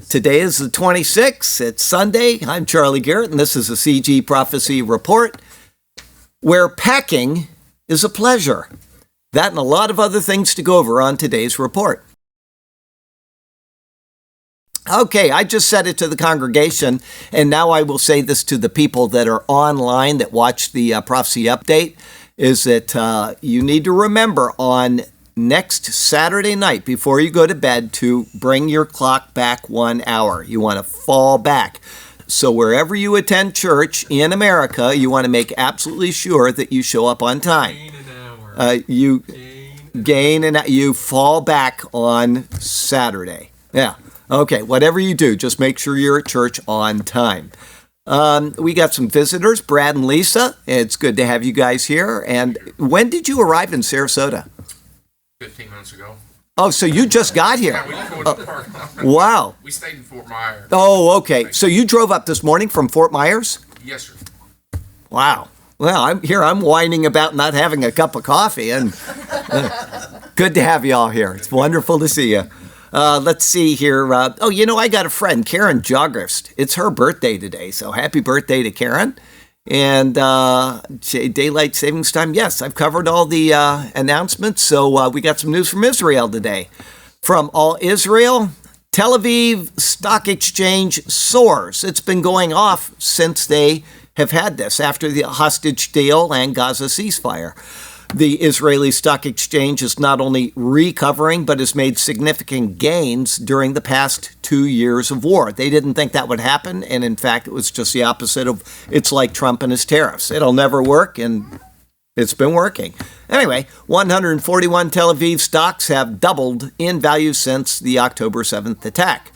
Today is the 26th. It's Sunday. I'm Charlie Garrett, and this is a CG Prophecy Report, where packing is a pleasure. That and a lot of other things to go over on today's report. Okay, I just said it to the congregation, and now I will say this to the people that are online that watch the prophecy update, is that you need to remember on next Saturday night before you go to bed to bring your clock back 1 hour. You want to fall back. So wherever you attend church in America, you want to make absolutely sure that you show up on time. You fall back on Saturday. Yeah. Okay, whatever you do, just make sure you're at church on time. We got some visitors, Brad and Lisa. It's good to have you guys here. And when did you arrive in Sarasota? 15 minutes ago. Oh, so you just got here? Yeah, we didn't go to the park. Wow. We stayed in Fort Myers. Oh, okay. So you drove up this morning from Fort Myers? Yes, sir. Wow. Well, I'm whining about not having a cup of coffee, and good to have you all here. It's wonderful to see you. Let's see here. I got a friend, Karen Jogrist. It's her birthday today, so happy birthday to Karen. And daylight savings time, yes, I've covered all the announcements. So we got some news from Israel today. From All Israel, Tel Aviv Stock Exchange soars. It's been going off since they have had this, after the hostage deal and Gaza ceasefire. The Israeli Stock Exchange is not only recovering, but has made significant gains during the past 2 years of war. They didn't think that would happen, and in fact, it was just the opposite of, it's like Trump and his tariffs. It'll never work, and it's been working. Anyway, 141 Tel Aviv stocks have doubled in value since the October 7th attack.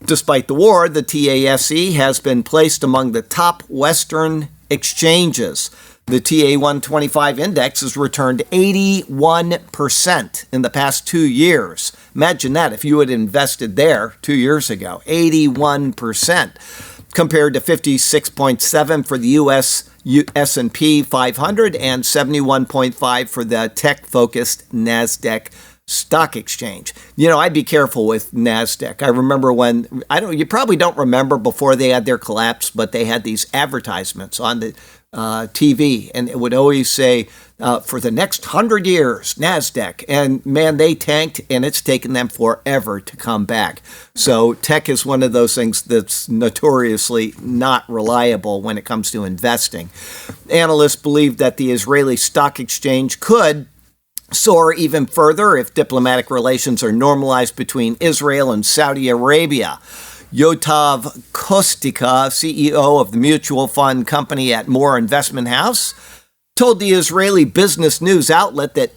Despite the war, the TASE has been placed among the top Western exchanges. The TA125 index has returned 81% in the past 2 years. Imagine that if you had invested there 2 years ago. 81% compared to 56.7 for the U.S. S&P 500 and 71.5 for the tech-focused NASDAQ stock exchange. I'd be careful with NASDAQ. I remember you probably don't remember before they had their collapse, but they had these advertisements on the TV, and it would always say, for the next 100 years, NASDAQ. And man, they tanked, and it's taken them forever to come back. So tech is one of those things that's notoriously not reliable when it comes to investing. Analysts believe that the Israeli stock exchange could soar even further if diplomatic relations are normalized between Israel and Saudi Arabia. Yotav Kostika, CEO of the mutual fund company at Moore Investment House, told the Israeli business news outlet that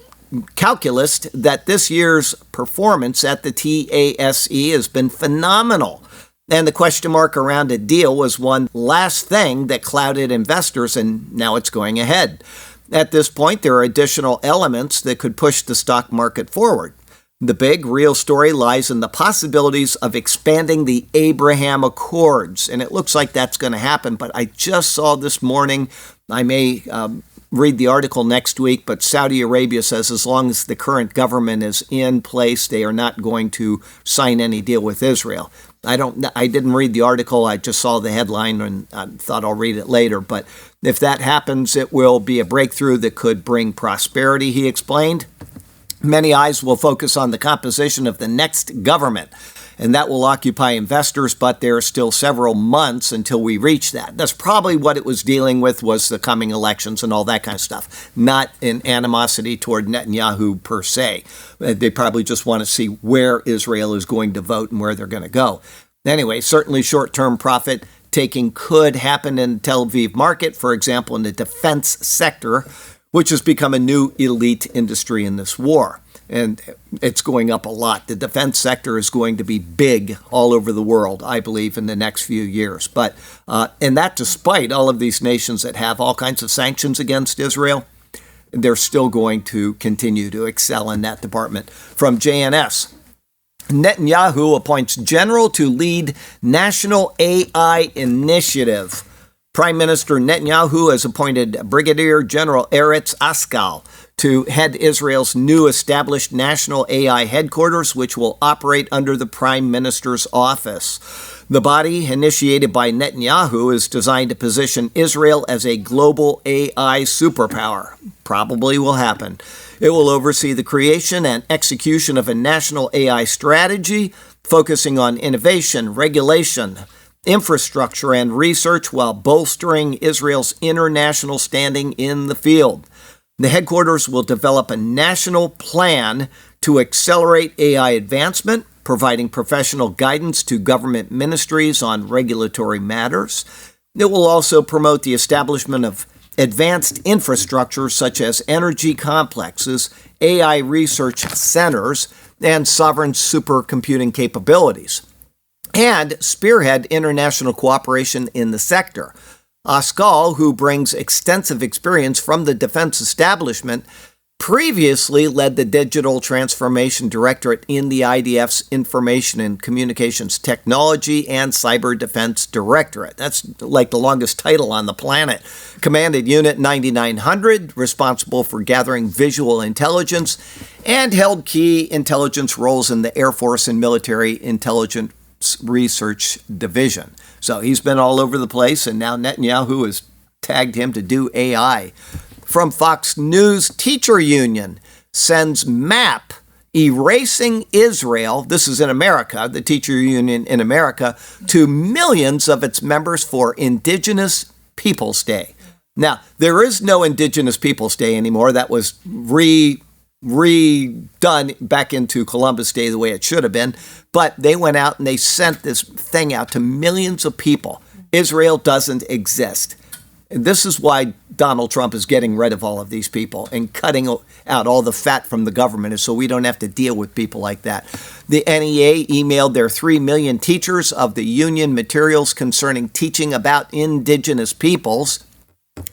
Calculist that this year's performance at the TASE has been phenomenal. And the question mark around a deal was one last thing that clouded investors, and now it's going ahead. At this point, there are additional elements that could push the stock market forward. The big, real story lies in the possibilities of expanding the Abraham Accords, and it looks like that's going to happen, but I just saw this morning, I may read the article next week, but Saudi Arabia says as long as the current government is in place, they are not going to sign any deal with Israel. I didn't read the article, I just saw the headline and I thought I'll read it later, but if that happens, it will be a breakthrough that could bring prosperity, he explained. Many eyes will focus on the composition of the next government, and that will occupy investors, but there are still several months until we reach that. That's probably what it was dealing with, was the coming elections and all that kind of stuff, not an animosity toward Netanyahu per se. They probably just want to see where Israel is going to vote and where they're going to go. Anyway, certainly short-term profit taking could happen in the Tel Aviv market, for example, in the defense sector, which has become a new elite industry in this war. And it's going up a lot. The defense sector is going to be big all over the world, I believe, in the next few years. But and that despite all of these nations that have all kinds of sanctions against Israel, they're still going to continue to excel in that department. From JNS, Netanyahu appoints general to lead national AI initiative. Prime Minister Netanyahu has appointed Brigadier General Eretz Askal to head Israel's new established national AI headquarters, which will operate under the Prime Minister's office. The body, initiated by Netanyahu, is designed to position Israel as a global AI superpower. Probably will happen. It will oversee the creation and execution of a national AI strategy, focusing on innovation, regulation, infrastructure, and research while bolstering Israel's international standing in the field. The headquarters will develop a national plan to accelerate AI advancement, providing professional guidance to government ministries on regulatory matters. It will also promote the establishment of advanced infrastructure such as energy complexes, AI research centers, and sovereign supercomputing capabilities, and spearhead international cooperation in the sector. Askal, who brings extensive experience from the defense establishment, previously led the Digital Transformation Directorate in the IDF's Information and Communications Technology and Cyber Defense Directorate. That's like the longest title on the planet. Commanded Unit 9900, responsible for gathering visual intelligence, and held key intelligence roles in the Air Force and Military Intelligence Research Division. So he's been all over the place, and now Netanyahu has tagged him to do AI. From Fox News, Teacher Union sends map erasing Israel, this is in America, the Teacher Union in America, to millions of its members for Indigenous Peoples Day. Now, there is no Indigenous Peoples Day anymore. That was redone back into Columbus Day the way it should have been. But they went out and they sent this thing out to millions of people. Israel doesn't exist. And this is why Donald Trump is getting rid of all of these people and cutting out all the fat from the government, is so we don't have to deal with people like that. The NEA emailed their 3 million teachers of the union materials concerning teaching about indigenous peoples,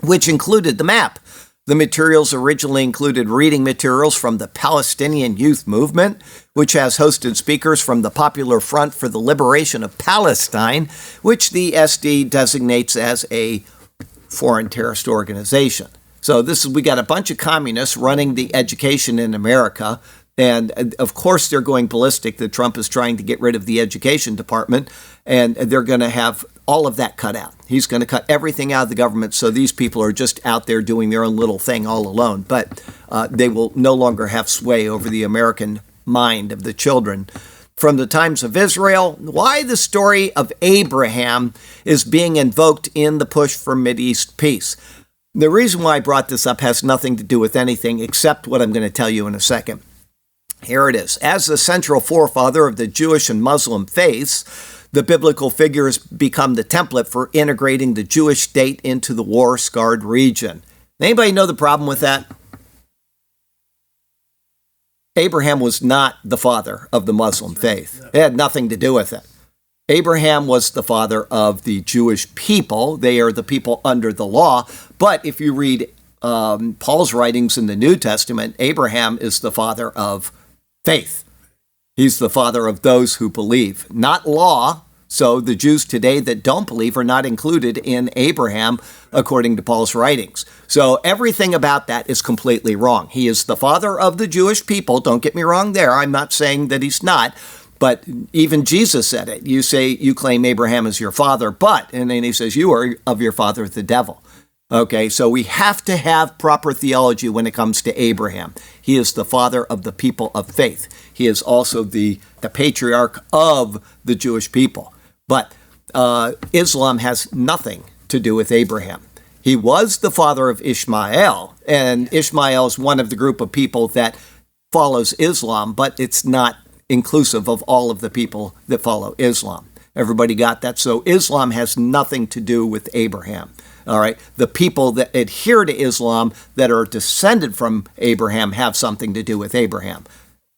which included the map. The materials originally included reading materials from the Palestinian Youth Movement, which has hosted speakers from the Popular Front for the Liberation of Palestine, which the SD designates as a foreign terrorist organization. So we got a bunch of communists running the education in America. And of course, they're going ballistic that Trump is trying to get rid of the education department, and they're going to have all of that cut out. He's going to cut everything out of the government, so these people are just out there doing their own little thing all alone. But they will no longer have sway over the American mind of the children. From the Times of Israel, why the story of Abraham is being invoked in the push for Mideast peace. The reason why I brought this up has nothing to do with anything except what I'm going to tell you in a second. Here it is. As the central forefather of the Jewish and Muslim faiths, the biblical figure has become the template for integrating the Jewish state into the war-scarred region. Anybody know the problem with that? Abraham was not the father of the Muslim faith. It had nothing to do with it. Abraham was the father of the Jewish people. They are the people under the law. But if you read Paul's writings in the New Testament, Abraham is the father of faith. He's the father of those who believe, not law. So the Jews today that don't believe are not included in Abraham, according to Paul's writings. So everything about that is completely wrong. He is the father of the Jewish people. Don't get me wrong there. I'm not saying that he's not. But even Jesus said it. You say you claim Abraham as your father, and then he says you are of your father the devil. Okay, so we have to have proper theology when it comes to Abraham. He is the father of the people of faith. He is also the patriarch of the Jewish people. But Islam has nothing to do with Abraham. He was the father of Ishmael, and Ishmael is one of the group of people that follows Islam, but it's not inclusive of all of the people that follow Islam. Everybody got that? So Islam has nothing to do with Abraham. All right. The people that adhere to Islam that are descended from Abraham have something to do with Abraham.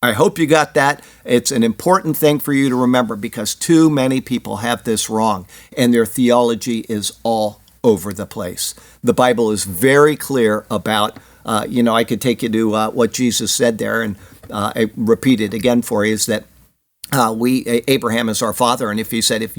I hope you got that. It's an important thing for you to remember because too many people have this wrong and their theology is all over the place. The Bible is very clear about, I could take you to what Jesus said there and I repeat it again for you, is that Abraham is our father, and if he said, if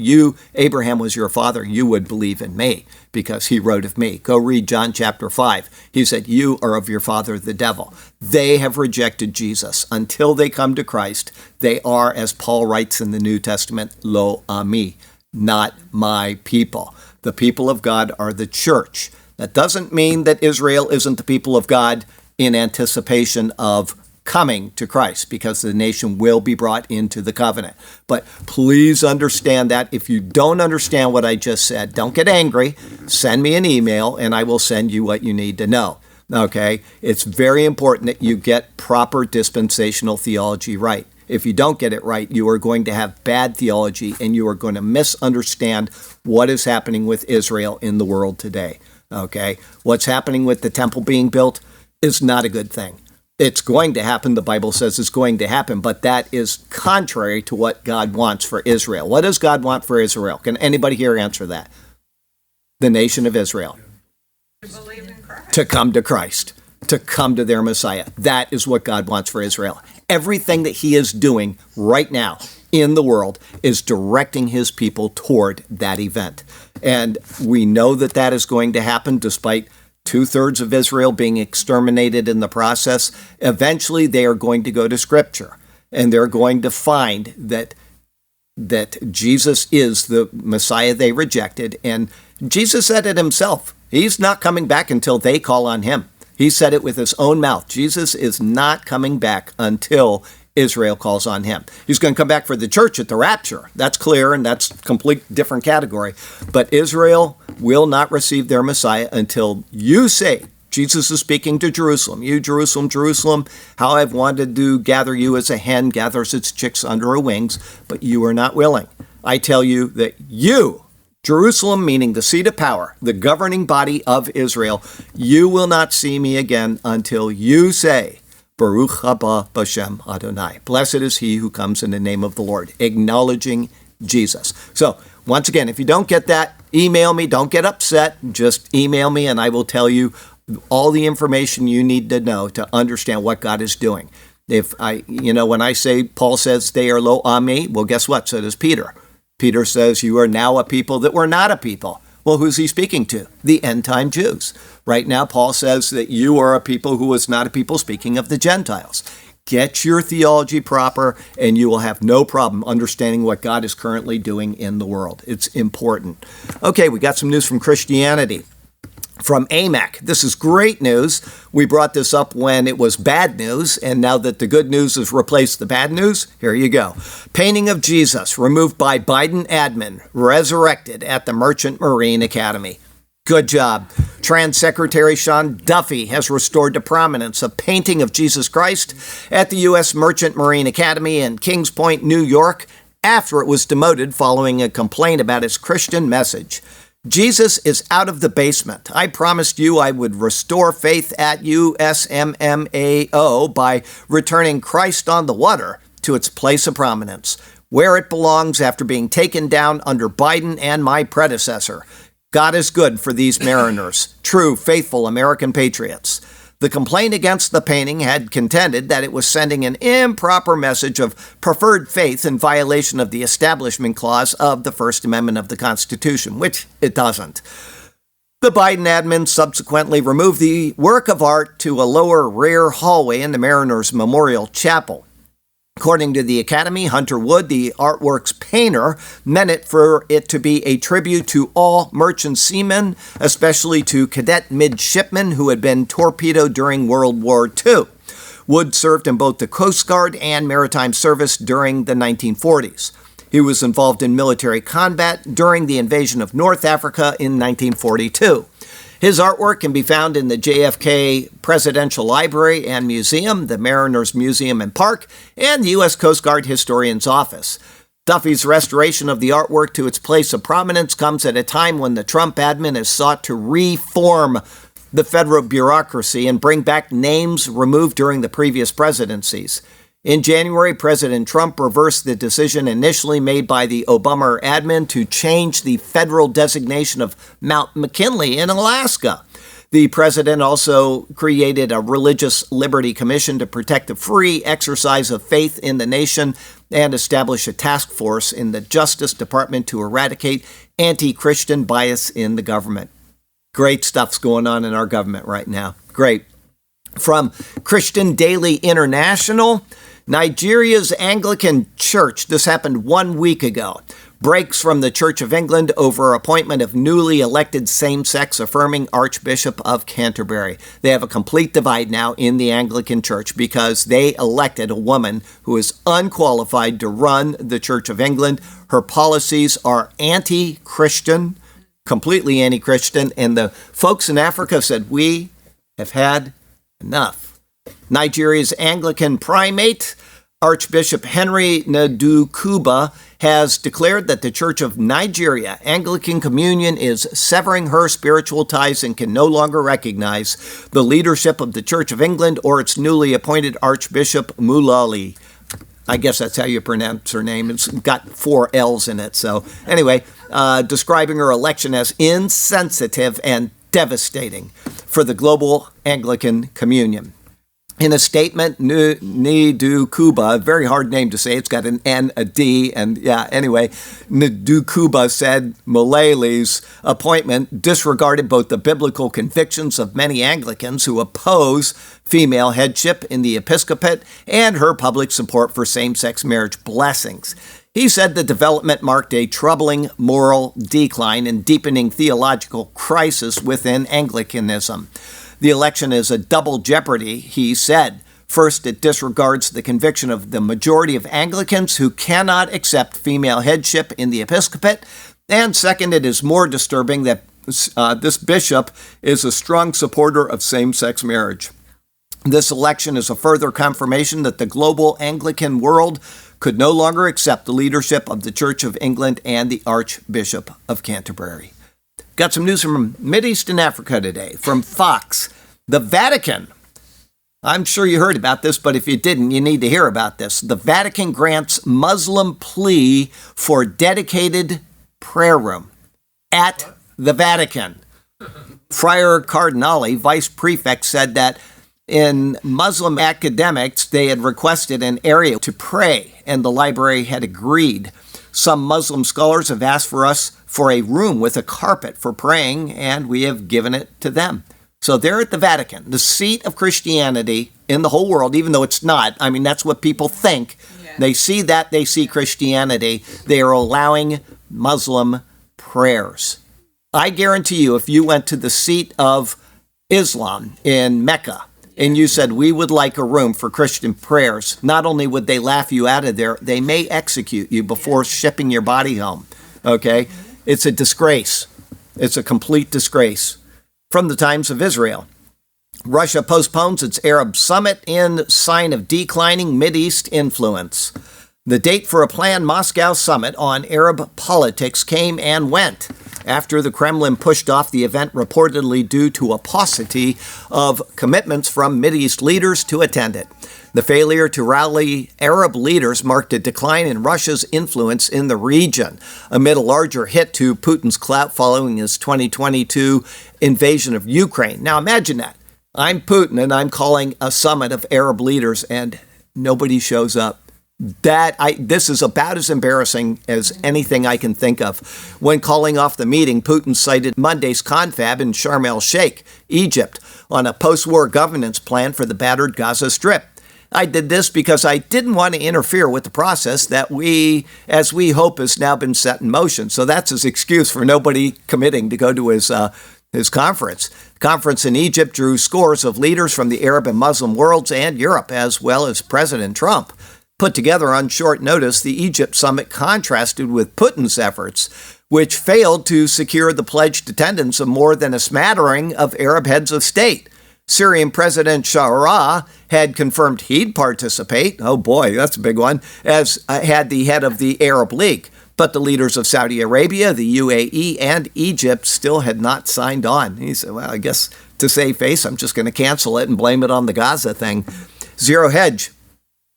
Abraham was your father, you would believe in me because he wrote of me. Go read John chapter 5. He said, you are of your father, the devil. They have rejected Jesus. Until they come to Christ, they are, as Paul writes in the New Testament, lo ami, not my people. The people of God are the church. That doesn't mean that Israel isn't the people of God in anticipation of coming to Christ, because the nation will be brought into the covenant. But please understand that. If you don't understand what I just said, don't get angry. Send me an email and I will send you what you need to know. Okay? It's very important that you get proper dispensational theology right. If you don't get it right, you are going to have bad theology and you are going to misunderstand what is happening with Israel in the world today. Okay? What's happening with the temple being built is not a good thing. It's going to happen. The Bible says it's going to happen, but that is contrary to what God wants for Israel. What does God want for Israel? Can anybody here answer that? The nation of Israel. To believe in Christ. To come to Christ. To come to their Messiah. That is what God wants for Israel. Everything that he is doing right now in the world is directing his people toward that event. And we know that that is going to happen despite 2/3 of Israel being exterminated in the process. Eventually, they are going to go to Scripture, and they're going to find that Jesus is the Messiah they rejected. And Jesus said it himself. He's not coming back until they call on him. He said it with his own mouth. Jesus is not coming back until Israel calls on him. He's going to come back for the church at the rapture. That's clear, and that's a complete different category. But Israel will not receive their Messiah until you say, Jesus is speaking to Jerusalem. You, Jerusalem, Jerusalem, how I've wanted to gather you as a hen gathers its chicks under her wings, but you are not willing. I tell you that you, Jerusalem, meaning the seat of power, the governing body of Israel, you will not see me again until you say, Baruch haba b'shem Adonai. Blessed is he who comes in the name of the Lord, acknowledging Jesus. So, once again, if you don't get that, email me. Don't get upset. Just email me and I will tell you all the information you need to know to understand what God is doing. When I say, Paul says they are lo ami, well, guess what? So does Peter. Peter says you are now a people that were not a people. Well, who's he speaking to? The end-time Jews. Right now, Paul says that you are a people who was not a people, speaking of the Gentiles. Get your theology proper, and you will have no problem understanding what God is currently doing in the world. It's important. Okay, we got some news from Christianity. From AMAC. This is great news. We brought this up when it was bad news, and now that the good news has replaced the bad news, here you go. Painting of Jesus removed by Biden admin, resurrected at the Merchant Marine Academy. Good job. Trans Secretary Sean Duffy has restored to prominence a painting of Jesus Christ at the U.S. Merchant Marine Academy in Kings Point, New York, after it was demoted following a complaint about its Christian message. Jesus is out of the basement. I promised you I would restore faith at USMMAO by returning Christ on the water to its place of prominence, where it belongs after being taken down under Biden and my predecessor. God is good for these mariners, true, faithful American patriots. The complaint against the painting had contended that it was sending an improper message of preferred faith in violation of the Establishment Clause of the First Amendment of the Constitution, which it doesn't. The Biden admin subsequently removed the work of art to a lower rear hallway in the Mariners Memorial Chapel. According to the Academy, Hunter Wood, the artwork's painter, meant it for it to be a tribute to all merchant seamen, especially to cadet midshipmen who had been torpedoed during World War II. Wood served in both the Coast Guard and maritime service during the 1940s. He was involved in military combat during the invasion of North Africa in 1942. His artwork can be found in the JFK Presidential Library and Museum, the Mariners Museum and Park, and the U.S. Coast Guard Historian's Office. Duffy's restoration of the artwork to its place of prominence comes at a time when the Trump admin has sought to reform the federal bureaucracy and bring back names removed during the previous presidencies. In January, President Trump reversed the decision initially made by the Obama admin to change the federal designation of Mount McKinley in Alaska. The president also created a Religious Liberty Commission to protect the free exercise of faith in the nation and establish a task force in the Justice Department to eradicate anti-Christian bias in the government. Great stuff's going on in our government right now. Great. From Christian Daily International, Nigeria's Anglican Church, this happened 1 week ago, breaks from the Church of England over appointment of newly elected same-sex affirming Archbishop of Canterbury. They have a complete divide now in the Anglican Church because they elected a woman who is unqualified to run the Church of England. Her policies are anti-Christian, completely anti-Christian, and the folks in Africa said, we have had enough. Nigeria's Anglican primate, Archbishop Henry Ndukuba, has declared that the Church of Nigeria, Anglican Communion, is severing her spiritual ties and can no longer recognize the leadership of the Church of England or its newly appointed Archbishop Mulali. I guess that's how you pronounce her name. It's got 4 L's in it. So anyway, describing her election as insensitive and devastating for the global Anglican Communion. In a statement, Ndukuba, very hard name to say, it's got an N, a D, and anyway, Ndukuba said Mulali's appointment disregarded both the biblical convictions of many Anglicans who oppose female headship in the episcopate and her public support for same-sex marriage blessings. He said the development marked a troubling moral decline and deepening theological crisis within Anglicanism. The election is a double jeopardy, he said. First, it disregards the conviction of the majority of Anglicans who cannot accept female headship in the episcopate. And second, it is more disturbing that this bishop is a strong supporter of same-sex marriage. This election is a further confirmation that the global Anglican world could no longer accept the leadership of the Church of England and the Archbishop of Canterbury. Got some news from Mideast and Africa today. From Fox, the Vatican. I'm sure you heard about this, but if you didn't, you need to hear about this. The Vatican grants Muslim plea for dedicated prayer room at the Vatican. Friar Cardinale, vice prefect, said that in Muslim academics, they had requested an area to pray, and the library had agreed. Some Muslim scholars have asked for us for a room with a carpet for praying, and we have given it to them. So they're at the Vatican, the seat of Christianity in the whole world, even though it's not. I mean, that's what people think. Yeah. They see that, they see Christianity. They are allowing Muslim prayers. I guarantee you, if you went to the seat of Islam in Mecca, and you said, we would like a room for Christian prayers, not only would they laugh you out of there, they may execute you before shipping your body home. Okay? It's a disgrace. It's a complete disgrace. From the Times of Israel. Russia postpones its Arab summit in sign of declining Mideast influence. The date for a planned Moscow summit on Arab politics came and went after the Kremlin pushed off the event reportedly due to a paucity of commitments from Mideast leaders to attend it. The failure to rally Arab leaders marked a decline in Russia's influence in the region, amid a larger hit to Putin's clout following his 2022 invasion of Ukraine. Now imagine that. I'm Putin and I'm calling a summit of Arab leaders and nobody shows up. This is about as embarrassing as anything I can think of. When calling off the meeting, Putin cited Monday's confab in Sharm el-Sheikh, Egypt, on a post-war governance plan for the battered Gaza Strip. I did this because I didn't want to interfere with the process that as we hope, has now been set in motion. So that's his excuse for nobody committing to go to his conference. The conference in Egypt drew scores of leaders from the Arab and Muslim worlds and Europe, as well as President Trump. Put together on short notice, the Egypt summit contrasted with Putin's efforts, which failed to secure the pledged attendance of more than a smattering of Arab heads of state. Syrian President Shara had confirmed he'd participate, oh boy, that's a big one, as had the head of the Arab League. But the leaders of Saudi Arabia, the UAE, and Egypt still had not signed on. He said, well, I guess to save face, I'm just going to cancel it and blame it on the Gaza thing. Zero hedge.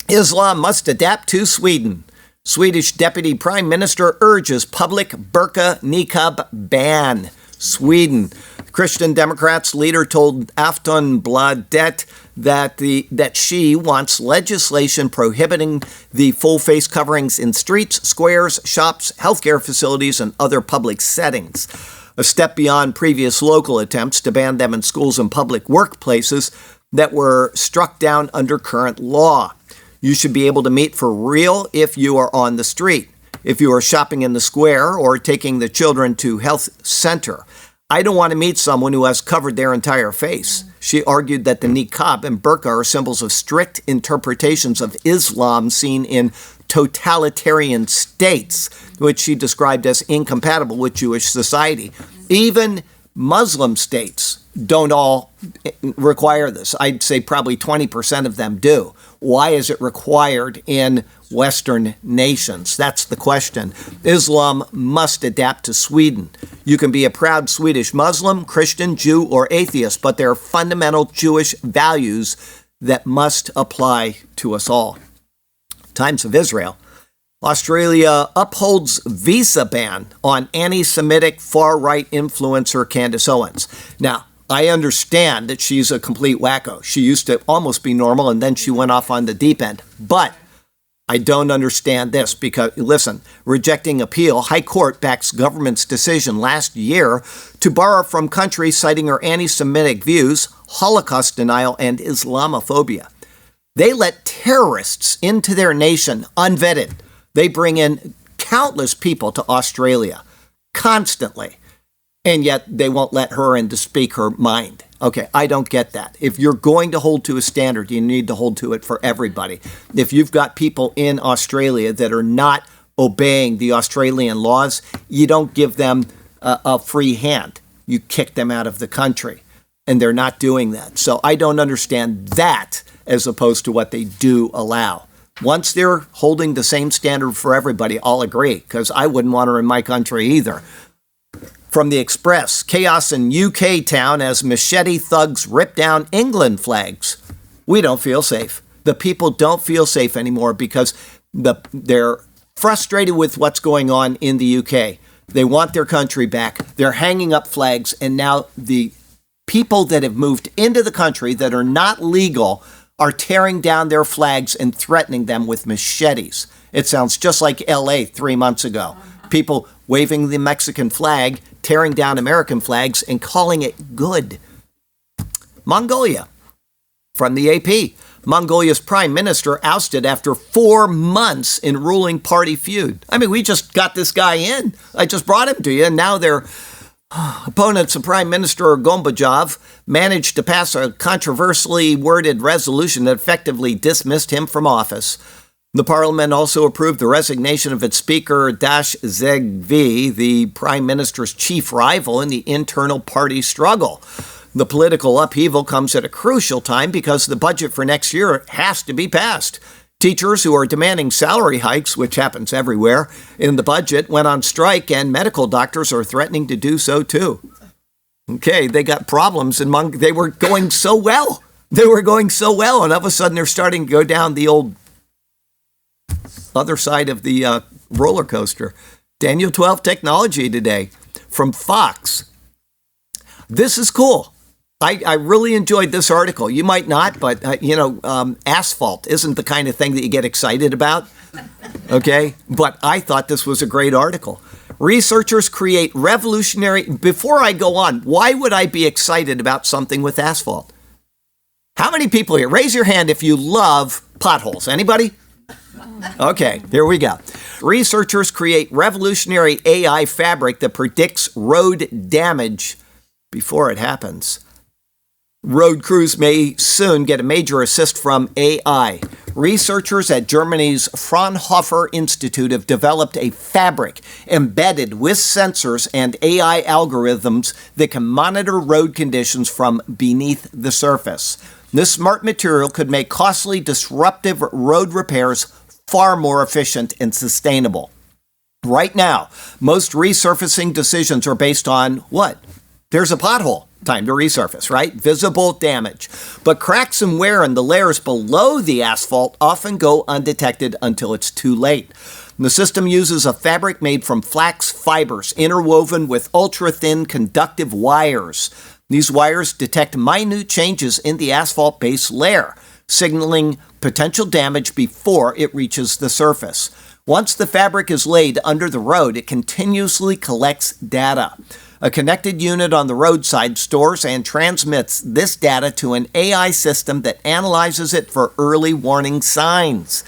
Islam must adapt to Sweden. Swedish Deputy Prime Minister urges public burqa niqab ban. Sweden. Christian Democrats leader told Aftonbladet that she wants legislation prohibiting the full face coverings in streets, squares, shops, healthcare facilities, and other public settings. A step beyond previous local attempts to ban them in schools and public workplaces that were struck down under current law. You should be able to meet for real if you are on the street, if you are shopping in the square or taking the children to health center. I don't want to meet someone who has covered their entire face. She argued that the niqab and burqa are symbols of strict interpretations of Islam seen in totalitarian states, which she described as incompatible with Jewish society. Even Muslim states don't all require this. I'd say probably 20% of them do. Why is it required in Western nations? That's the question. Islam must adapt to Sweden. You can be a proud Swedish Muslim, Christian, Jew, or atheist, but there are fundamental Jewish values that must apply to us all. Times of Israel. Australia upholds visa ban on anti-Semitic far-right influencer Candace Owens. Now, I understand that she's a complete wacko. She used to almost be normal, and then she went off on the deep end. But I don't understand this because, listen, rejecting appeal, High Court backs government's decision last year to bar her from country citing her anti-Semitic views, Holocaust denial, and Islamophobia. They let terrorists into their nation unvetted. They bring in countless people to Australia constantly, and yet they won't let her in to speak her mind. Okay, I don't get that. If you're going to hold to a standard, you need to hold to it for everybody. If you've got people in Australia that are not obeying the Australian laws, you don't give them a free hand. You kick them out of the country, and they're not doing that. So I don't understand that as opposed to what they do allow. Once they're holding the same standard for everybody, I'll agree, because I wouldn't want her in my country either. From the Express, chaos in UK town as machete thugs rip down England flags. We don't feel safe. The people don't feel safe anymore because they're frustrated with what's going on in the UK. They want their country back. They're hanging up flags, and now the people that have moved into the country that are not legal are tearing down their flags and threatening them with machetes. It sounds just like LA 3 months ago. People waving the Mexican flag, tearing down American flags, and calling it good. Mongolia. From the AP, Mongolia's prime minister ousted after 4 months in ruling party feud. I mean, we just got this guy in. I just brought him to you, and now their opponents, the Prime Minister Gorbachev, managed to pass a controversially worded resolution that effectively dismissed him from office. The parliament also approved the resignation of its speaker, Dash Zegvi, the prime minister's chief rival in the internal party struggle. The political upheaval comes at a crucial time because the budget for next year has to be passed. Teachers who are demanding salary hikes, which happens everywhere, in the budget went on strike, and medical doctors are threatening to do so too. Okay, they got problems, they were going so well. They were going so well, and all of a sudden they're starting to go down the old other side of the roller coaster. Daniel 12 technology today from Fox. This is cool. I really enjoyed this article. You might not, but, asphalt isn't the kind of thing that you get excited about. Okay? But I thought this was a great article. Researchers create revolutionary... Before I go on, why would I be excited about something with asphalt? How many people here? Raise your hand if you love potholes. Anybody? Okay, here we go. Researchers create revolutionary AI fabric that predicts road damage before it happens. Road crews may soon get a major assist from AI. Researchers at Germany's Fraunhofer Institute have developed a fabric embedded with sensors and AI algorithms that can monitor road conditions from beneath the surface. This smart material could make costly, disruptive road repairs far more efficient and sustainable. Right now, most resurfacing decisions are based on what? There's a pothole. Time to resurface, right? Visible damage. But cracks and wear in the layers below the asphalt often go undetected until it's too late. The system uses a fabric made from flax fibers interwoven with ultra-thin conductive wires. These wires detect minute changes in the asphalt base layer, signaling potential damage before it reaches the surface. Once the fabric is laid under the road, it continuously collects data. A connected unit on the roadside stores and transmits this data to an AI system that analyzes it for early warning signs.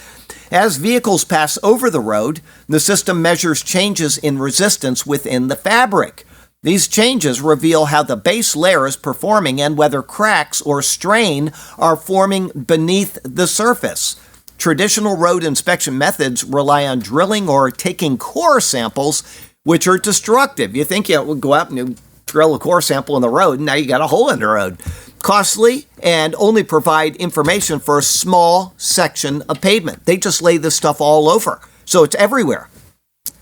As vehicles pass over the road, the system measures changes in resistance within the fabric. These changes reveal how the base layer is performing and whether cracks or strain are forming beneath the surface. Traditional road inspection methods rely on drilling or taking core samples, which are destructive. You think you would go out and you drill a core sample in the road, and now you got a hole in the road. Costly and only provide information for a small section of pavement. They just lay this stuff all over, so it's everywhere.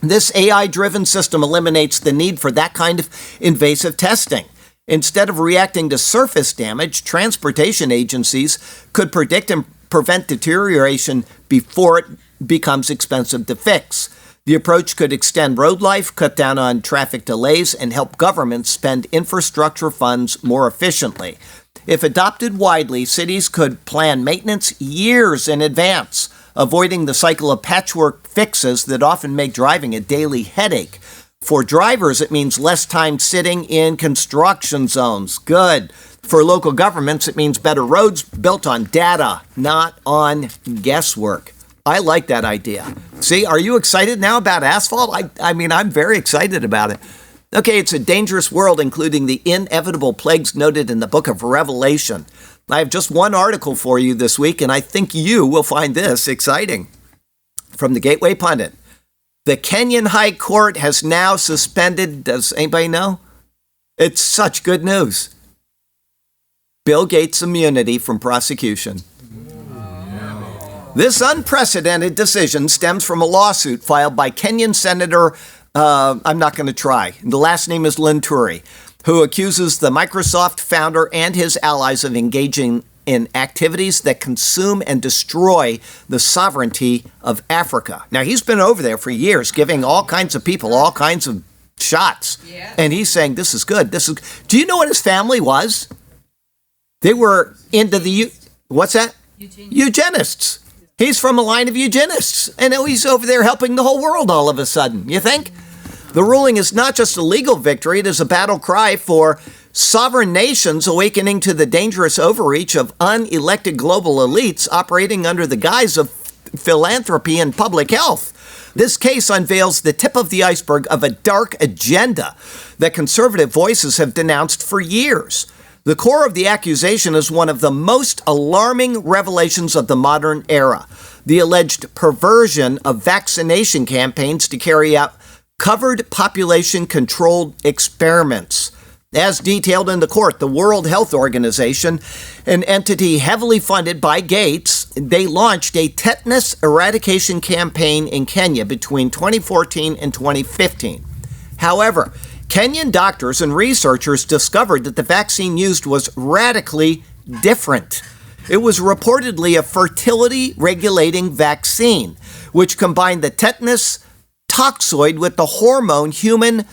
This AI-driven system eliminates the need for that kind of invasive testing. Instead of reacting to surface damage, transportation agencies could predict and prevent deterioration before it becomes expensive to fix. The approach could extend road life, cut down on traffic delays, and help governments spend infrastructure funds more efficiently. If adopted widely, cities could plan maintenance years in advance, avoiding the cycle of patchwork fixes that often make driving a daily headache. For drivers, it means less time sitting in construction zones. Good. For local governments, it means better roads built on data, not on guesswork. I like that idea. See, are you excited now about asphalt? I mean, I'm very excited about it. Okay, it's a dangerous world, including the inevitable plagues noted in the book of Revelation. I have just one article for you this week, and I think you will find this exciting. From the Gateway Pundit. The Kenyan High Court has now suspended, does anybody know? It's such good news. Bill Gates' immunity from prosecution. This unprecedented decision stems from a lawsuit filed by Kenyan Senator, I'm not going to try, the last name is Linturi, who accuses the Microsoft founder and his allies of engaging in activities that consume and destroy the sovereignty of Africa. Now, he's been over there for years, giving all kinds of people all kinds of shots. Yeah. And he's saying, this is good. Do you know what his family was? They were into what's that? Eugenists. He's from a line of eugenists. And now he's over there helping the whole world all of a sudden. You think? The ruling is not just a legal victory. It is a battle cry for sovereign nations awakening to the dangerous overreach of unelected global elites operating under the guise of philanthropy and public health. This case unveils the tip of the iceberg of a dark agenda that conservative voices have denounced for years. The core of the accusation is one of the most alarming revelations of the modern era: the alleged perversion of vaccination campaigns to carry out covered population-controlled experiments. As detailed in the court, the World Health Organization, an entity heavily funded by Gates, they launched a tetanus eradication campaign in Kenya between 2014 and 2015. However, Kenyan doctors and researchers discovered that the vaccine used was radically different. It was reportedly a fertility-regulating vaccine, which combined the tetanus toxoid with the hormone human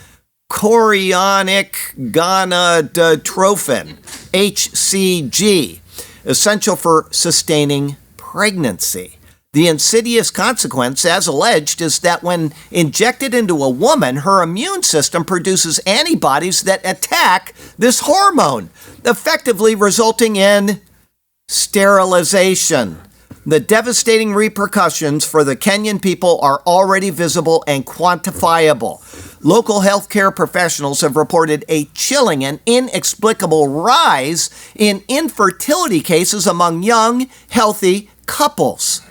chorionic gonadotrophin, HCG, essential for sustaining pregnancy. The insidious consequence, as alleged, is that when injected into a woman, her immune system produces antibodies that attack this hormone, effectively resulting in sterilization. The devastating repercussions for the Kenyan people are already visible and quantifiable. Local healthcare professionals have reported a chilling and inexplicable rise in infertility cases among young, healthy couples.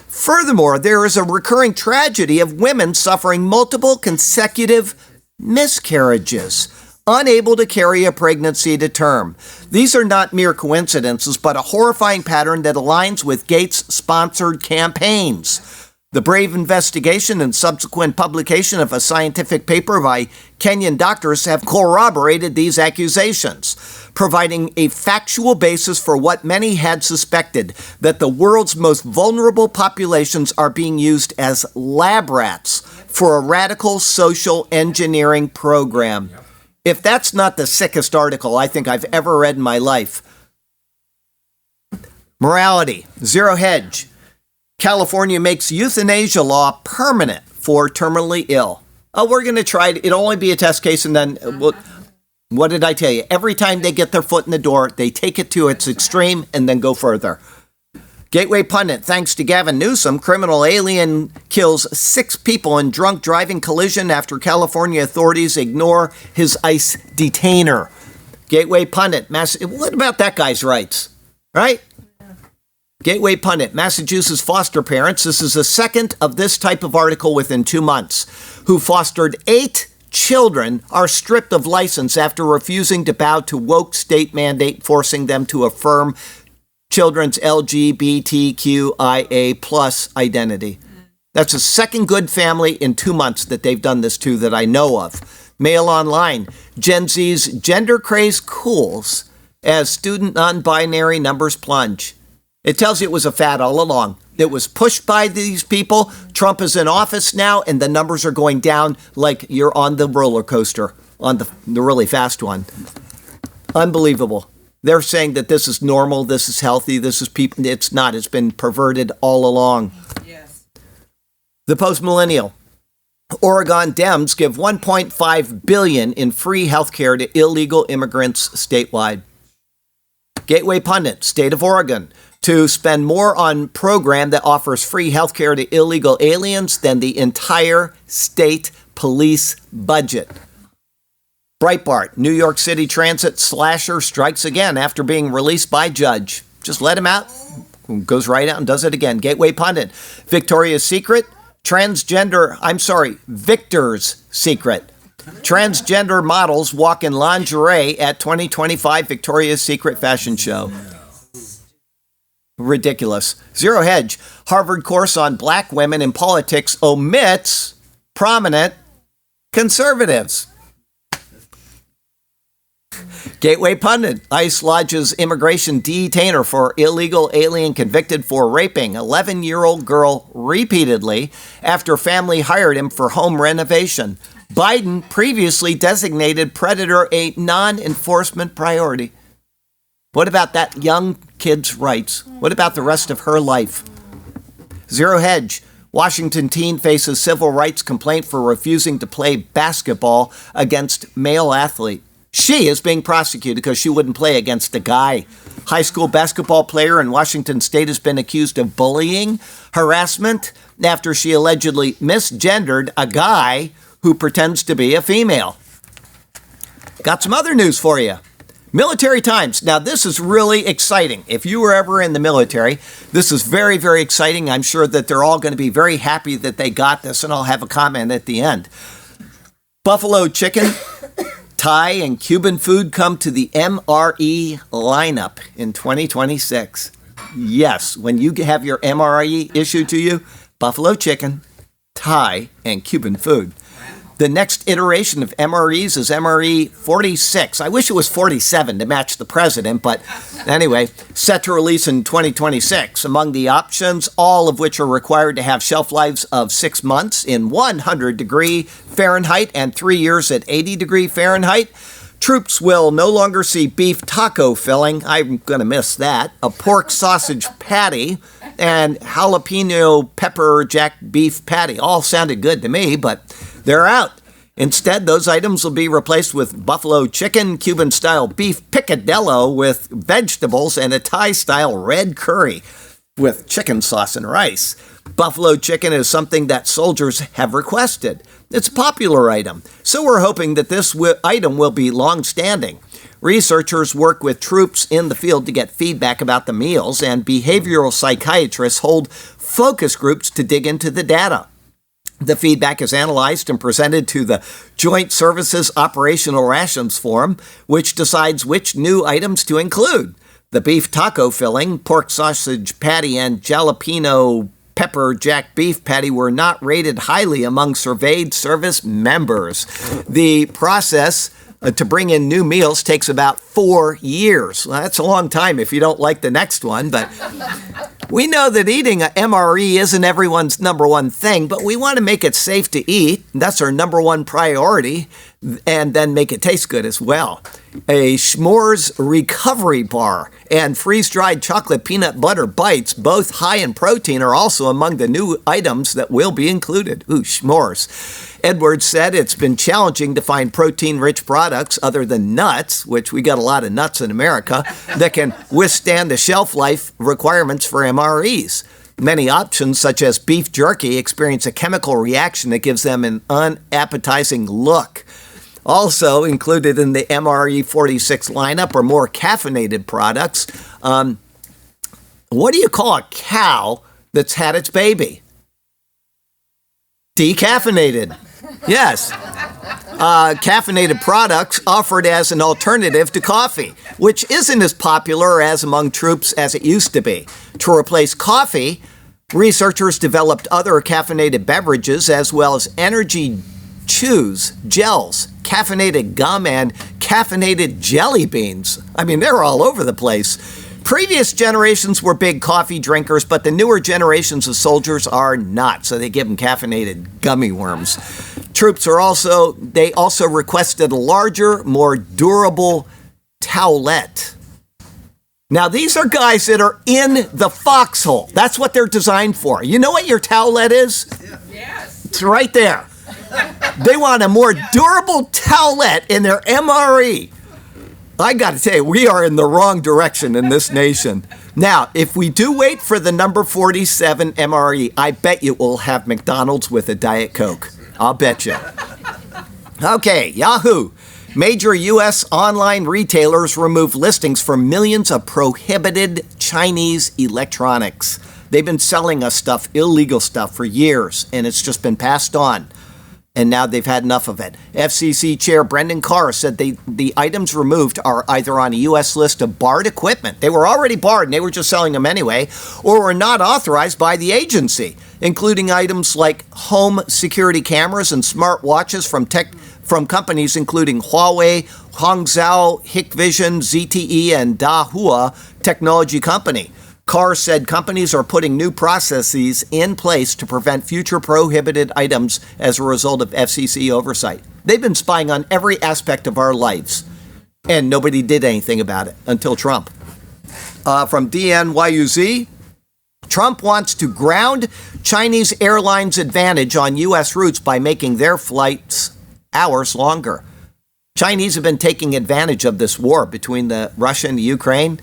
Furthermore, there is a recurring tragedy of women suffering multiple consecutive miscarriages, unable to carry a pregnancy to term. These are not mere coincidences, but a horrifying pattern that aligns with Gates-sponsored campaigns. The brave investigation and subsequent publication of a scientific paper by Kenyan doctors have corroborated these accusations, providing a factual basis for what many had suspected, that the world's most vulnerable populations are being used as lab rats for a radical social engineering program. If that's not the sickest article I think I've ever read in my life. Morality, zero hedge. California makes euthanasia law permanent for terminally ill. Oh, we're going to try it. It'll only be a test case, and then what did I tell you? Every time they get their foot in the door, they take it to its extreme and then go further. Gateway Pundit, thanks to Gavin Newsom, criminal alien kills 6 people in drunk driving collision after California authorities ignore his ICE detainer. Gateway Pundit, what about that guy's rights, right? Gateway Pundit, Massachusetts foster parents, this is the second of this type of article within 2 months, who fostered 8 children are stripped of license after refusing to bow to woke state mandate forcing them to affirm children's LGBTQIA plus identity. That's the second good family in 2 months that they've done this to that I know of. Mail Online, Gen Z's gender craze cools as student non-binary numbers plunge. It tells you it was a fad all along. It was pushed by these people. Trump is in office now, and the numbers are going down like you're on the roller coaster, on the really fast one. Unbelievable. They're saying that this is normal, this is healthy, this is people. It's not. It's been perverted all along. Yes. The Post-Millennial. Oregon Dems give $1.5 billion in free health care to illegal immigrants statewide. Gateway Pundit, State of Oregon, to spend more on program that offers free health care to illegal aliens than the entire state police budget. Breitbart, New York City Transit slasher strikes again after being released by judge. Just let him out. Goes right out and does it again. Gateway Pundit, Victoria's Secret, Victor's Secret. Transgender models walk in lingerie at 2025 Victoria's Secret fashion show. Ridiculous. Zero hedge. Harvard course on black women in politics omits prominent conservatives. Gateway Pundit. ICE lodges immigration detainer for illegal alien convicted for raping 11-year-old girl repeatedly after family hired him for home renovation. Biden previously designated predator a non-enforcement priority. What about that young kid's rights? What about the rest of her life? Zero hedge. Washington teen faces civil rights complaint for refusing to play basketball against male athlete. She is being prosecuted because she wouldn't play against a guy. High school basketball player in Washington state has been accused of bullying, harassment, after she allegedly misgendered a guy who pretends to be a female. Got some other news for you. Military Times. Now, this is really exciting. If you were ever in the military, this is very, very exciting. I'm sure that they're all going to be very happy that they got this, and I'll have a comment at the end. Buffalo chicken, Thai, and Cuban food come to the MRE lineup in 2026. Yes, when you have your MRE issued to you, buffalo chicken, Thai, and Cuban food. The next iteration of MREs is MRE 46. I wish it was 47 to match the president, but anyway, set to release in 2026. Among the options, all of which are required to have shelf lives of 6 months in 100-degree Fahrenheit and 3 years at 80-degree Fahrenheit. Troops will no longer see beef taco filling. I'm going to miss that. A pork sausage patty and jalapeno pepper jack beef patty. All sounded good to me, but they're out. Instead, those items will be replaced with buffalo chicken, Cuban-style beef picadillo with vegetables, and a Thai-style red curry with chicken sauce and rice. Buffalo chicken is something that soldiers have requested. It's a popular item, so we're hoping that this item will be long-standing. Researchers work with troops in the field to get feedback about the meals, and behavioral psychiatrists hold focus groups to dig into the data. The feedback is analyzed and presented to the Joint Services Operational Rations Forum, which decides which new items to include. The beef taco filling, pork sausage patty, and jalapeno pepper jack beef patty were not rated highly among surveyed service members. The process to bring in new meals takes about 4 years. Well, that's a long time if you don't like the next one, but we know that eating a MRE isn't everyone's number one thing, but we want to make it safe to eat. That's our number one priority, and then make it taste good as well. A s'mores recovery bar and freeze-dried chocolate peanut butter bites, both high in protein, are also among the new items that will be included. Ooh, s'mores. Edwards said it's been challenging to find protein-rich products other than nuts, which we got a lot of nuts in America, that can withstand the shelf life requirements for MREs. Many options, such as beef jerky, experience a chemical reaction that gives them an unappetizing look. Also included in the MRE 46 lineup are more caffeinated products. What do you call a cow that's had its baby? Decaffeinated. Yes. Caffeinated products offered as an alternative to coffee, which isn't as popular as among troops as it used to be. To replace coffee, researchers developed other caffeinated beverages as well as energy chews, gels, caffeinated gum, and caffeinated jelly beans. I mean, they're all over the place. Previous generations were big coffee drinkers, but the newer generations of soldiers are not, so they give them caffeinated gummy worms. Troops also requested a larger, more durable towelette. Now, these are guys that are in the foxhole. That's what they're designed for. You know what your towelette is? Yes. It's right there. They want a more durable towelette in their MRE. I got to tell you, we are in the wrong direction in this nation. Now, if we do wait for the number 47 MRE, I bet you we'll have McDonald's with a Diet Coke. I'll bet you. Okay, Yahoo. Major U.S. online retailers remove listings for millions of prohibited Chinese electronics. They've been selling us stuff, illegal stuff, for years, and it's just been passed on. And now they've had enough of it. FCC Chair Brendan Carr said the items removed are either on a U.S. list of barred equipment. They were already barred and they were just selling them anyway, or were not authorized by the agency, including items like home security cameras and smart watches from companies including Huawei, Hangzhou, Hikvision, ZTE, and Dahua Technology Company. Carr said companies are putting new processes in place to prevent future prohibited items as a result of FCC oversight. They've been spying on every aspect of our lives, and nobody did anything about it until Trump. From DNYUZ, Trump wants to ground Chinese airlines' advantage on U.S. routes by making their flights hours longer. Chinese have been taking advantage of this war between Russia and the Ukraine,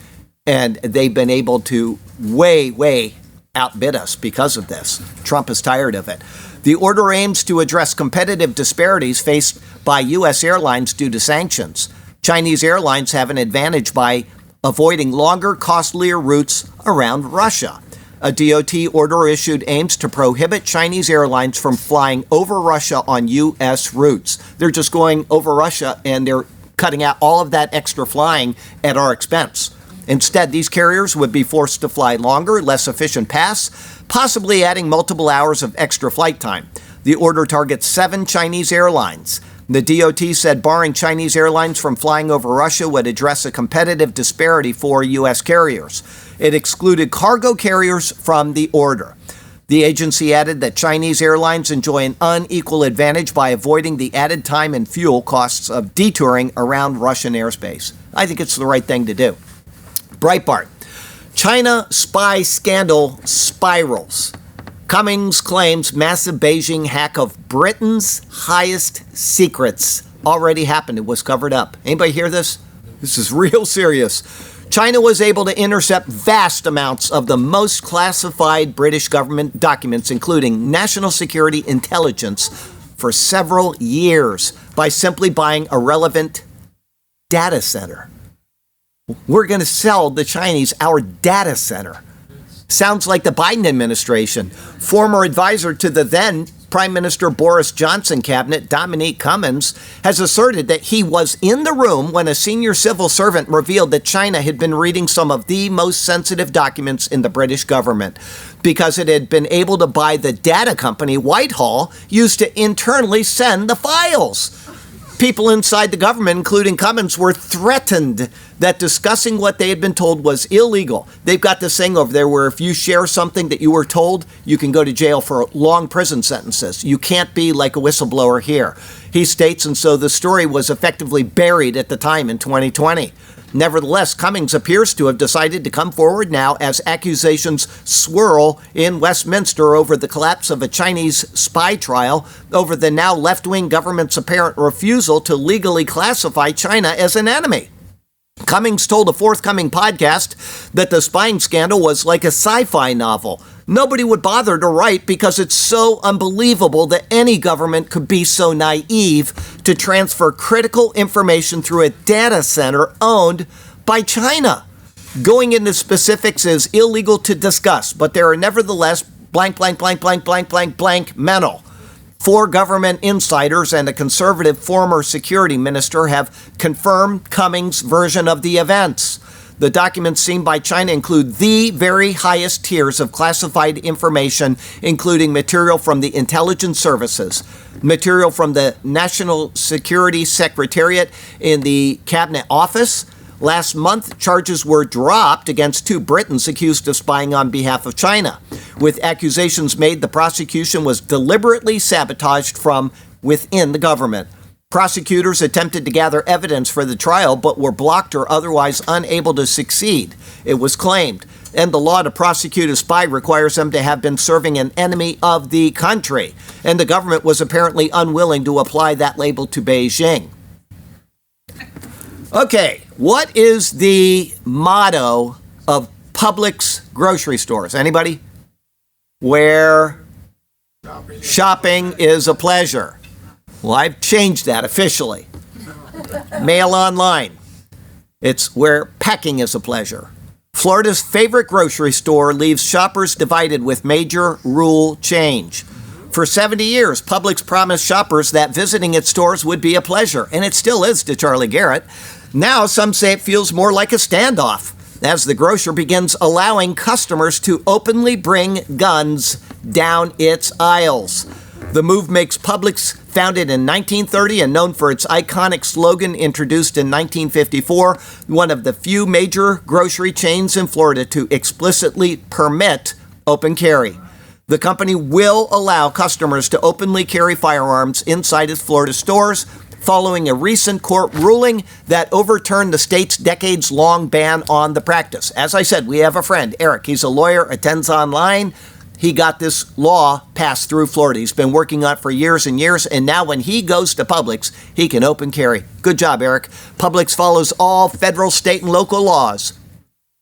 and they've been able to way outbid us because of this. Trump is tired of it. The order aims to address competitive disparities faced by U.S. airlines due to sanctions. Chinese airlines have an advantage by avoiding longer, costlier routes around Russia. A DOT order issued aims to prohibit Chinese airlines from flying over Russia on U.S. routes. They're just going over Russia and they're cutting out all of that extra flying at our expense. Instead, these carriers would be forced to fly longer, less efficient paths, possibly adding multiple hours of extra flight time. The order targets 7 Chinese airlines. The DOT said barring Chinese airlines from flying over Russia would address a competitive disparity for U.S. carriers. It excluded cargo carriers from the order. The agency added that Chinese airlines enjoy an unequal advantage by avoiding the added time and fuel costs of detouring around Russian airspace. I think it's the right thing to do. Breitbart. China spy scandal spirals. Cummings claims massive Beijing hack of Britain's highest secrets already happened. It was covered up. Anybody hear this? This is real serious. China was able to intercept vast amounts of the most classified British government documents, including national security intelligence, for several years by simply buying a relevant data center. We're going to sell the Chinese our data center. Sounds like the Biden administration. Former advisor to the then Prime Minister Boris Johnson cabinet, Dominique Cummings, has asserted that he was in the room when a senior civil servant revealed that China had been reading some of the most sensitive documents in the British government because it had been able to buy the data company Whitehall used to internally send the files. People inside the government, including Cummings, were threatened that discussing what they had been told was illegal. They've got this thing over there where if you share something that you were told, you can go to jail for long prison sentences. You can't be like a whistleblower here, he states, and so the story was effectively buried at the time in 2020. Nevertheless, Cummings appears to have decided to come forward now as accusations swirl in Westminster over the collapse of a Chinese spy trial over the now left-wing government's apparent refusal to legally classify China as an enemy. Cummings told a forthcoming podcast that the spying scandal was like a sci-fi novel. Nobody would bother to write because it's so unbelievable that any government could be so naive to transfer critical information through a data center owned by China. Going into specifics is illegal to discuss, but there are nevertheless blank mental. 4 government insiders and a conservative former security minister have confirmed Cummings' version of the events. The documents seen by China include the very highest tiers of classified information, including material from the intelligence services, material from the National Security Secretariat in the Cabinet Office. Last month, charges were dropped against 2 Britons accused of spying on behalf of China. With accusations made, the prosecution was deliberately sabotaged from within the government. Prosecutors attempted to gather evidence for the trial, but were blocked or otherwise unable to succeed, it was claimed. And the law to prosecute a spy requires them to have been serving an enemy of the country. And the government was apparently unwilling to apply that label to Beijing. Okay, what is the motto of Publix grocery stores? Anybody? Where shopping is a pleasure. Well, I've changed that officially. Mail online. It's where packing is a pleasure. Florida's favorite grocery store leaves shoppers divided with major rule change. For 70 years, Publix promised shoppers that visiting its stores would be a pleasure, and it still is to Charlie Garrett. Now, some say it feels more like a standoff, as the grocer begins allowing customers to openly bring guns down its aisles. The move makes Publix, founded in 1930 and known for its iconic slogan introduced in 1954, one of the few major grocery chains in Florida to explicitly permit open carry. The company will allow customers to openly carry firearms inside its Florida stores, following a recent court ruling that overturned the state's decades-long ban on the practice. As I said, we have a friend, Eric. He's a lawyer, attends online. He got this law passed through Florida. He's been working on it for years and years, and now when he goes to Publix, he can open carry. Good job, Eric. Publix follows all federal, state, and local laws,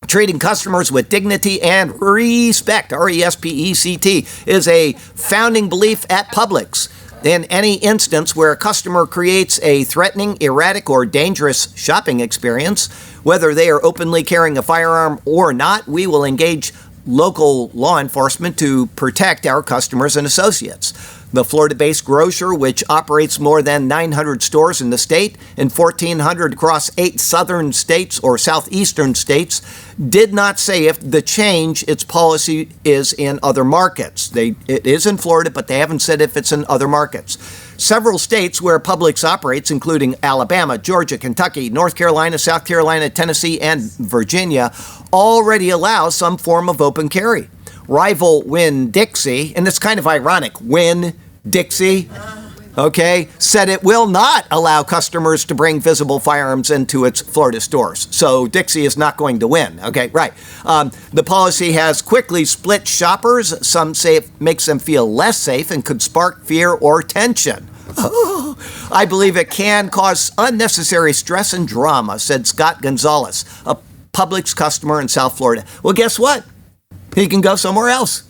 treating customers with dignity and respect. R-E-S-P-E-C-T is a founding belief at Publix. In any instance where a customer creates a threatening, erratic, or dangerous shopping experience, whether they are openly carrying a firearm or not, we will engage local law enforcement to protect our customers and associates. The Florida-based grocer, which operates more than 900 stores in the state and 1,400 across 8 southern states or southeastern states, did not say if the change its policy is in other markets. It is in Florida, but they haven't said if it's in other markets. Several states where Publix operates, including Alabama, Georgia, Kentucky, North Carolina, South Carolina, Tennessee, and Virginia, already allow some form of open carry. Rival Winn-Dixie, and it's kind of ironic, Winn-Dixie, okay, said it will not allow customers to bring visible firearms into its Florida stores. So Dixie is not going to win. Okay, right. The policy has quickly split shoppers. Some say it makes them feel less safe and could spark fear or tension. I believe it can cause unnecessary stress and drama, said Scott Gonzalez, a Publix customer in South Florida. Well, guess what? He can go somewhere else.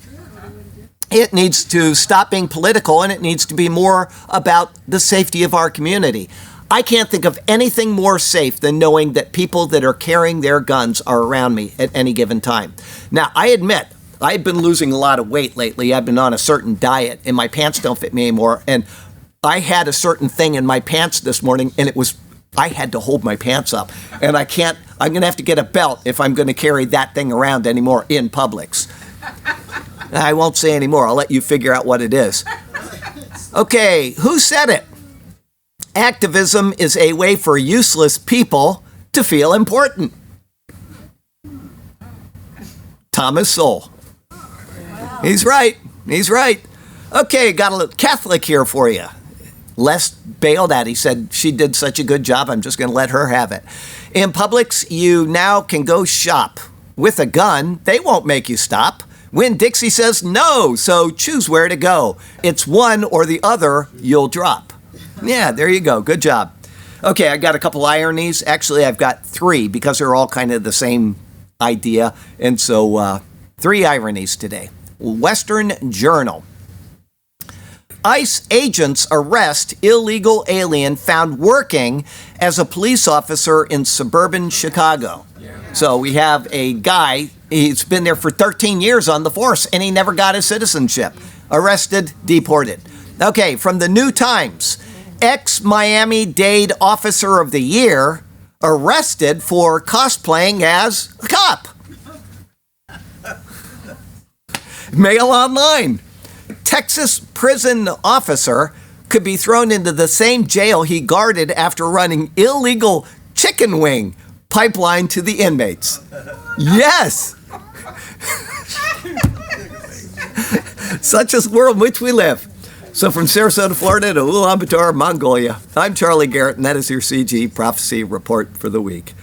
It needs to stop being political, and it needs to be more about the safety of our community. I can't think of anything more safe than knowing that people that are carrying their guns are around me at any given time. Now, I admit, I've been losing a lot of weight lately. I've been on a certain diet, and my pants don't fit me anymore. And I had a certain thing in my pants this morning, and I had to hold my pants up. And I'm going to have to get a belt if I'm going to carry that thing around anymore in Publix. I won't say anymore. I'll let you figure out what it is. Okay, who said it? Activism is a way for useless people to feel important. Thomas Sowell. He's right. He's right. Okay, got a little Catholic here for you. Les bailed at. He said she did such a good job, I'm just going to let her have it. In Publix, you now can go shop. With a gun, they won't make you stop. Winn-Dixie says no, so choose where to go. It's one or the other you'll drop. Yeah, there you go. Good job. Okay, I got a couple ironies. Actually, I've got three because they're all kind of the same idea. And so 3 ironies today. Western Journal. ICE agents arrest illegal alien found working as a police officer in suburban Chicago. So we have a guy, he's been there for 13 years on the force, and he never got his citizenship. Arrested, deported. Okay, from the New Times. Ex-Miami-Dade Officer of the Year arrested for cosplaying as a cop. Mail Online. Texas prison officer could be thrown into the same jail he guarded after running illegal chicken wing pipeline to the inmates. Yes. Such is the world in which we live. So from Sarasota, Florida to Ulaanbaatar, Mongolia, I'm Charlie Garrett, and that is your CG Prophecy Report for the week.